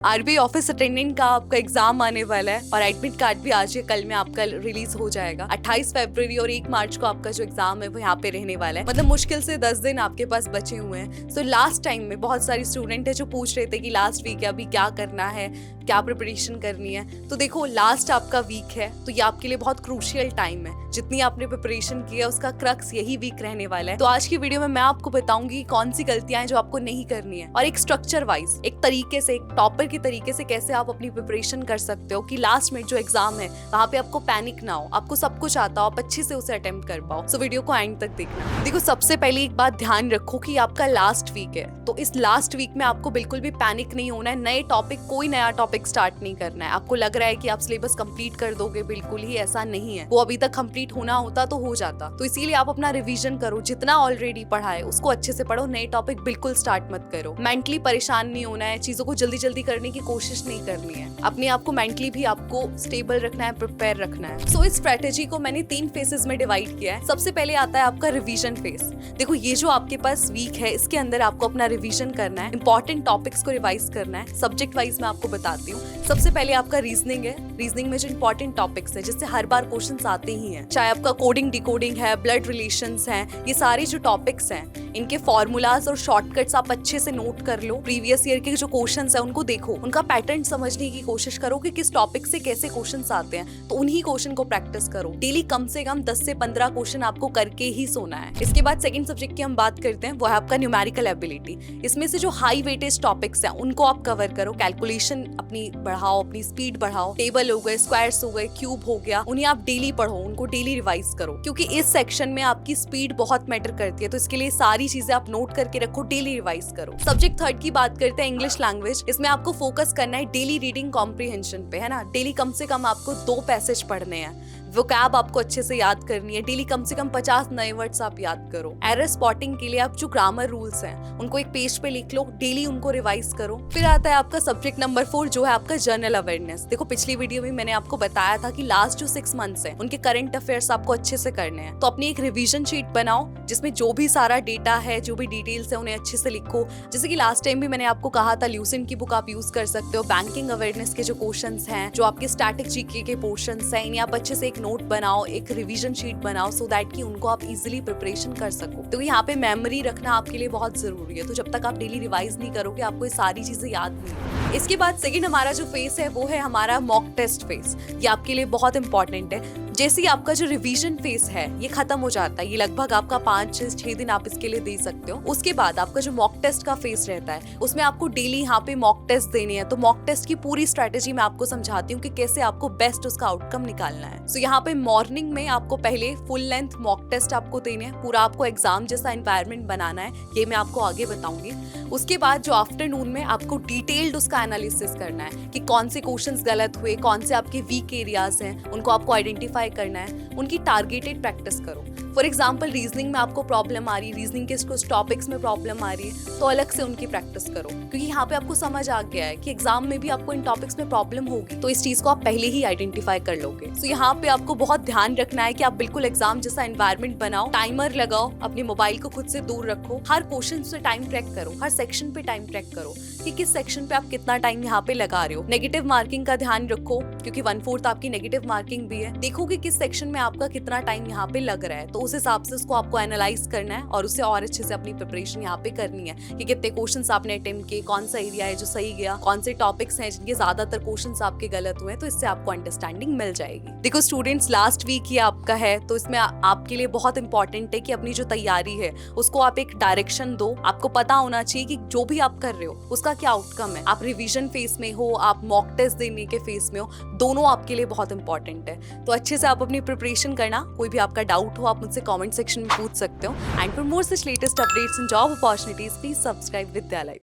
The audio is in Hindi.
आरबीआई ऑफिस अटेंडेंट का आपका एग्जाम आने वाला है और एडमिट कार्ड भी आज या कल में आपका रिलीज हो जाएगा। 28 फरवरी और 1 मार्च को आपका जो एग्जाम है वो यहाँ पे रहने वाला है। मतलब मुश्किल से 10 दिन आपके पास बचे हुए हैं। सो लास्ट टाइम में बहुत सारी स्टूडेंट है जो पूछ रहे थे कि लास्ट वीक है, अभी क्या करना है, क्या प्रिपरेशन करनी है। तो देखो, लास्ट आपका वीक है तो ये आपके लिए बहुत क्रूशियल टाइम है। जितनी आपने प्रिपरेशन की है उसका क्रक्स यही वीक रहने वाला है। तो आज की वीडियो में मैं आपको बताऊंगी कौन सी गलतियां हैं जो आपको नहीं करनी है और एक स्ट्रक्चर वाइज, एक तरीके से, एक टॉपर के तरीके से कैसे आप अपनी प्रिपरेशन कर सकते हो कि लास्ट में जो एग्जाम है वहाँ पे आपको पैनिक ना हो, आपको सब कुछ आता हो, आप अच्छे से उसे अटेम्प्ट कर पाओ। सो वीडियो को एंड तक देखना। देखो, सबसे पहले एक बात ध्यान रखो कि आपका लास्ट वीक है, तो इस लास्ट वीक में आपको बिल्कुल भी पैनिक नहीं होना है। नए टॉपिक, कोई नया टॉपिक स्टार्ट नहीं करना है। आपको लग रहा है कि आप सिलेबस कंप्लीट कर दोगे, बिल्कुल ही ऐसा नहीं है। वो अभी तक कंप्लीट होना होता तो हो जाता। तो इसीलिए आप अपना रिवीजन करो, जितना ऑलरेडी पढ़ा है उसको अच्छे से पढ़ो। नए टॉपिक बिल्कुल स्टार्ट मत करो। मेंटली परेशान नहीं होना है, चीजों को जल्दी जल्दी करने की कोशिश नहीं करनी है। अपने आप को मेंटली भी आपको स्टेबल रखना है, प्रिपेयर रखना है। सो इस स्ट्रेटेजी को मैंने 3 फेजेस में डिवाइड किया है। सबसे पहले आता है आपका रिवीजन फेज। देखो, ये जो आपके पास वीक है इसके अंदर आपको अपना रिवीजन करना है, इंपॉर्टेंट टॉपिक्स को रिवाइज करना है। सब्जेक्ट वाइज मैं आपको बताती हूँ। सबसे पहले आपका रीजनिंग है। रीजनिंग में जो इंपॉर्टेंट टॉपिक्स है जिससे हर बार क्वेश्चंस आते ही हैं, चाहे आपका कोडिंग डिकोडिंग है, ब्लड रिलेशंस हैं, ये सारे जो टॉपिक्स हैं इनके फॉर्मूलाज और शॉर्टकट्स आप अच्छे से नोट कर लो। प्रीवियस ईयर के जो क्वेश्चंस हैं उनको देखो, उनका पैटर्न समझने की कोशिश करो कि किस टॉपिक से कैसे क्वेश्चंस आते हैं, तो उन्हीं क्वेश्चन को प्रैक्टिस करो। डेली कम से कम 10 से 15 क्वेश्चन आपको करके ही सोना है। इसके बाद सेकंड सब्जेक्ट की हम बात करते हैं, वो है आपका न्यूमेरिकल एबिलिटी। इसमें से जो हाई वेटेज टॉपिक्स हैं उनको आप कवर करो। कैलकुलेशन अपनी बढ़ाओ, अपनी स्पीड बढ़ाओ। टेबल हो गए, स्क्वायर्स हो गए, क्यूब हो गया, उन्हें आप डेली पढ़ो, उनको डेली रिवाइज करो, क्योंकि इस सेक्शन में आपकी स्पीड बहुत मैटर करती है। तो इसके लिए सारी चीजें आप नोट करके रखो, डेली रिवाइज करो। सब्जेक्ट थर्ड की बात करते हैं, इंग्लिश लैंग्वेज। इसमें आपको फोकस करना है डेली रीडिंग कॉम्प्रिहेंशन पे, है ना। डेली कम से कम आपको 2 पैसेज पढ़ने हैं। वोकैब आपको अच्छे से याद करनी है। डेली कम से कम 50 नए वर्ड्स आप याद करो। एरर स्पॉटिंग के लिए आप जो ग्रामर रूल्स हैं उनको एक पेज पे लिख लो, डेली उनको रिवाइज करो। फिर आता है आपका सब्जेक्ट नंबर 4, जो है आपका जनरल अवेयरनेस। देखो, पिछली वीडियो में मैंने आपको बताया था कि लास्ट जो 6 मंथ्स हैं उनके करंट अफेयर्स आपको अच्छे से करने हैं। तो अपनी एक रिविजन शीट बनाओ जिसमें जो भी सारा डेटा है, जो भी डिटेल्स है, उन्हें अच्छे से लिखो। जैसे कि लास्ट टाइम भी मैंने आपको कहा था, ल्यूसेंट की बुक आप यूज कर सकते हो। बैंकिंग अवेयरनेस के जो क्वेश्चंस हैं, जो आपके स्टैटिक जीके के पोर्शंस हैं, इन्हें आप अच्छे से एक नोट बनाओ, एक रिवीजन शीट बनाओ, सो दैट कि उनको आप इजीली प्रिपरेशन कर सको। तो यहाँ पे मेमोरी रखना आपके लिए बहुत जरूरी है। तो जब तक आप डेली रिवाइज नहीं करोगे आपको ये सारी चीजें याद नहीं। इसके बाद सेकंड हमारा जो फेस है वो है हमारा मॉक टेस्ट फेस। ये आपके लिए बहुत इंपॉर्टेंट है। जैसे ही आपका जो रिवीजन फेस है ये खत्म हो जाता है, ये लगभग आपका 5 से 6 दिन आप इसके लिए दे सकते हो। उसके बाद आपका जो मॉक टेस्ट का फेस रहता है उसमें आपको डेली यहाँ पे मॉक टेस्ट देने हैं। तो मॉक टेस्ट की पूरी स्ट्रेटेजी मैं आपको समझाती हूँ कि कैसे आपको बेस्ट उसका आउटकम निकालना है। सो यहाँ पे मॉर्निंग में आपको पहले फुल लेंथ मॉक टेस्ट आपको देने हैं। पूरा आपको एग्जाम जैसा एनवायरनमेंट बनाना है, ये मैं आपको आगे बताऊंगी। उसके बाद जो आफ्टरनून में आपको डिटेल्ड उसका एनालिसिस करना है कि कौन से क्वेश्चंस गलत हुए, कौन से आपके वीक एरियाज हैं, उनको आपको आइडेंटिफाई करना है। उनकी टारगेटेड प्रैक्टिस करो। फॉर एग्जाम्पल, रीजनिंग में आपको प्रॉब्लम आ रही है, रीजनिंग के कुछ टॉपिक्स में प्रॉब्लम आ रही है, तो अलग से उनकी प्रैक्टिस करो, क्योंकि यहाँ पे आपको समझ आ गया है कि एग्जाम में भी आपको इन टॉपिक्स में प्रॉब्लम होगी, तो इस चीज को आप पहले ही आइडेंटिफाई कर लोगे। सो यहाँ पे आपको बहुत ध्यान रखना है कि आप बिल्कुल एग्जाम जैसा एनवायरनमेंट बनाओ। टाइमर लगाओ, अपने मोबाइल को खुद से दूर रखो। हर क्वेश्चन से टाइम ट्रैक करो, हर सेक्शन पे टाइम ट्रैक करो कि किस सेक्शन पे आप कितना टाइम यहाँ पे लगा रहे हो। नेगेटिव मार्किंग का ध्यान रखो, क्योंकि 1/4 आपकी नेगेटिव मार्किंग भी है। देखो कि किस सेक्शन में आपका कितना टाइम यहाँ पे लग रहा है, तो उस हिसाब से उसको आपको एनालाइज करना है और उससे और अच्छे से अपनी प्रिपरेशन यहाँ पे करनी है कि कितने क्वेश्चंस आपने अटेम्प्ट किए, कौन सा एरिया है जो सही गया, कौन से टॉपिक्स हैं जिनके ज्यादातर क्वेश्चंस आपके गलत हुए, तो इससे आपको अंडरस्टैंडिंग मिल जाएगी। देखो स्टूडेंट्स, लास्ट वीक ही आपका है, तो इसमें आपके लिए बहुत इंपॉर्टेंट है कि अपनी जो तैयारी है उसको आप एक डायरेक्शन दो। आपको पता होना चाहिए कि जो भी आप कर रहे हो उसका क्या आउटकम है। आप रिवीजन फेस में हो, आप मॉक टेस्ट देने के फेस में हो, दोनों आपके लिए बहुत इंपॉर्टेंट है। तो अच्छे से आप अपनी प्रिपरेशन करना। कोई भी आपका डाउट हो आप मुझसे कमेंट सेक्शन में पूछ सकते हो। And for more such latest updates in job opportunities, please subscribe विद्यालय।